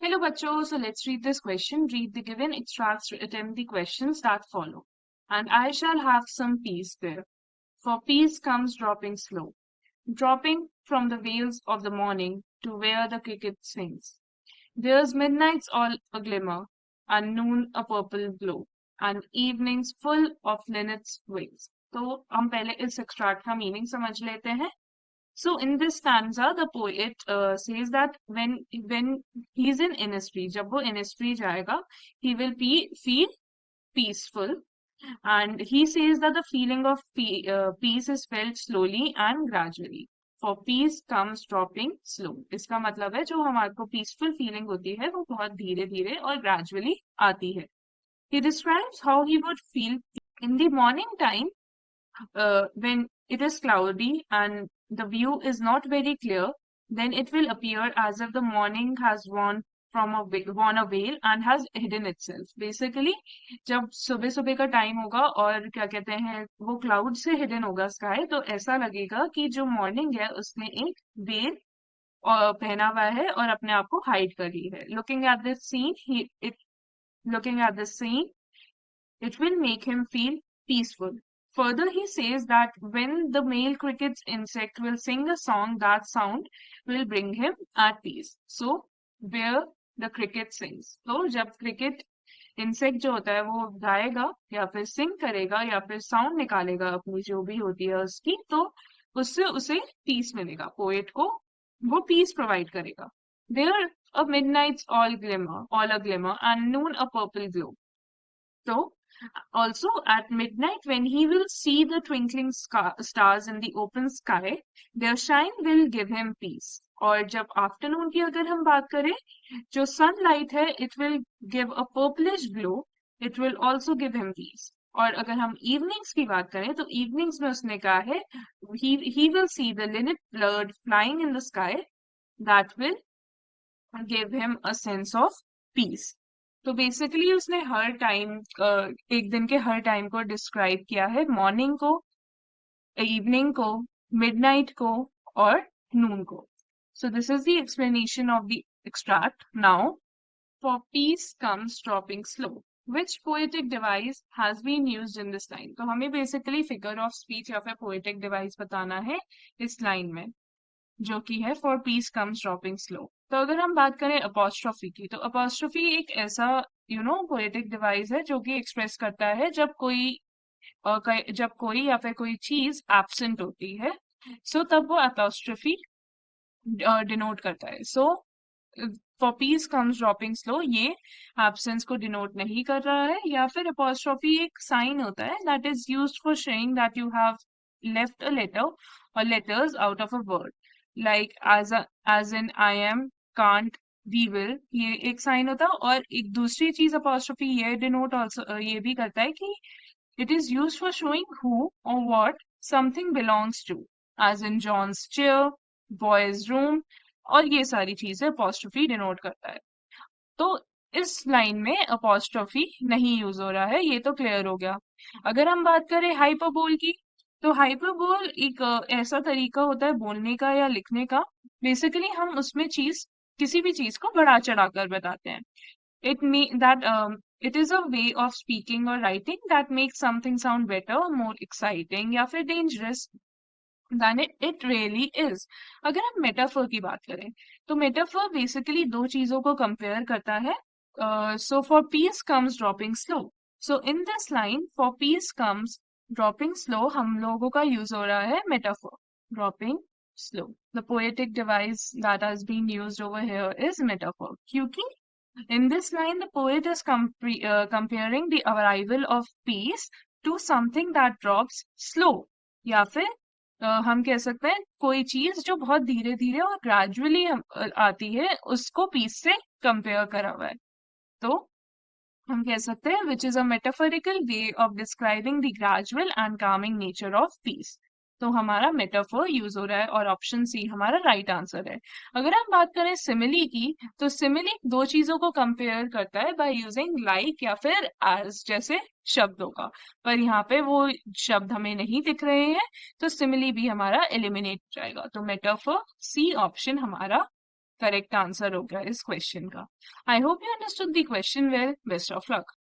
Hello, bachcho. So let's read this question. Read the given extracts, attempt the questions that follow. And I shall have some peace there. For peace comes dropping slow, dropping from the vales of the morning to where the cricket sings. There's midnights all a glimmer, and noon a purple glow, and evenings full of linnets' wings. तो हम पहले इस extract का meaning समझ लेते हैं. So in this stanza, the poet says that when he's in Innisfree, जब वो Innisfree जाएगा, he will feel peaceful, and he says that the feeling of peace is felt slowly and gradually. For peace comes dropping slow. इसका मतलब है जो हमारे को peaceful feeling होती है वो बहुत धीरे धीरे और gradually आती है. He describes how he would feel in the morning time when it is cloudy and the view is not very clear, then it will appear as if the morning has worn a veil and has hidden itself. Basically, जब सुबह सुबह का time होगा और क्या कहते हैं वो क्लाउड से हिडन होगा स्काई, तो ऐसा लगेगा कि जो मॉर्निंग है उसने एक वेल पहना हुआ है और अपने आप को हाइड कर ली है. Looking at this scene, it will make him feel peaceful. Further, he says that when the male cricket's insect will sing a song, that sound will bring him at peace. So, where the cricket sings. तो जब cricket insect जो होता है वो गाएगा या फिर sing करेगा या फिर sound निकालेगा अपनी जो भी होती है उसकी, तो उससे उसे peace मिलेगा. Poet को वो peace provide करेगा. There a midnight's all a glimmer, and noon a purple glow. So, also at midnight, when he will see the twinkling stars in the open sky, their shine will give him peace. और जब afternoon की अगर हम बात करें, जो sunlight है, it will give a purplish glow. It will also give him peace. और अगर हम इवनिंग्स की बात करें, तो इवनिंग्स में उसने कहा है, he will see the linnet bird flying in the sky. That will give him a sense of peace. तो बेसिकली उसने हर टाइम एक दिन के हर टाइम को डिस्क्राइब किया है, मॉर्निंग को, इवनिंग को, मिडनाइट को और नून को. So this is the explanation of the extract. Now for peace comes dropping slow. Which poetic device has been used in this line? तो हमें बेसिकली फिगर ऑफ स्पीच या फिर पोएटिक डिवाइस बताना है इस लाइन में, जो कि है for peace comes dropping slow. तो अगर हम बात करें अपॉस्ट्रोफी की, तो अपॉस्ट्रोफी एक ऐसा पोएटिक डिवाइस है जो कि एक्सप्रेस करता है जब कोई या फिर कोई चीज एब्सेंट होती है, सो तब वो अपॉस्ट्रोफी डिनोट करता है. So for peace comes dropping slow ये एब्सेंस को डिनोट नहीं कर रहा है, या फिर अपॉस्ट्रोफी एक साइन होता है that is used for showing that you have left a letter और letters out of a word, like as in I am, can't, we will. ये एक साइन होता है. और एक दूसरी चीज अपॉस्ट्रोफी ये डिनोट ऑल्सो ये भी करता है कि it is used for showing who or what something belongs to, as in John's chair, boy's room, और ये सारी चीजें अपॉस्ट्रोफी डिनोट करता है. तो इस लाइन में अपॉस्ट्रोफी नहीं यूज हो रहा है, ये तो क्लियर हो गया. अगर हम बात करें हाइपरबोल की, तो हाइपरबोल एक ऐसा तरीका होता है बोलने का या लिखने का. बेसिकली हम उसमें किसी भी चीज को बढ़ा चढ़ा कर बताते हैं. It is a way of speaking और writing that makes something sound better, more exciting या फिर dangerous than it really is. अगर हम मेटाफर की बात करें, तो मेटाफर बेसिकली दो चीजों को कंपेयर करता है. So for peace comes dropping slow. So in this line for peace comes dropping slow हम लोगों का यूज हो रहा है metaphor, dropping slow. The poetic device that has been used over here is metaphor, क्योंकि in this line the poet is comparing the arrival of peace to something that drops slow, या फिर हम कह सकते हैं कोई चीज जो बहुत धीरे धीरे और ग्रेजुअली आती है उसको पीस से कंपेयर करा हुआ है. तो हम कह सकते हैं which is a metaphorical way of describing the gradual and Kameng nature of peace. तो हमारा मेटाफोर यूज हो रहा है और ऑप्शन सी हमारा राइट आंसर है. अगर हम बात करें सिमिली की, तो सिमिली दो चीजों को कंपेयर करता है बाय यूजिंग लाइक या फिर एज जैसे शब्दों का, पर यहाँ पे वो शब्द हमें नहीं दिख रहे हैं, तो सिमिली भी हमारा एलिमिनेट हो जाएगा. तो मेटाफोर सी ऑप्शन हमारा करेक्ट आंसर हो गया इस क्वेश्चन का। I hope you understood the question well. Best of luck.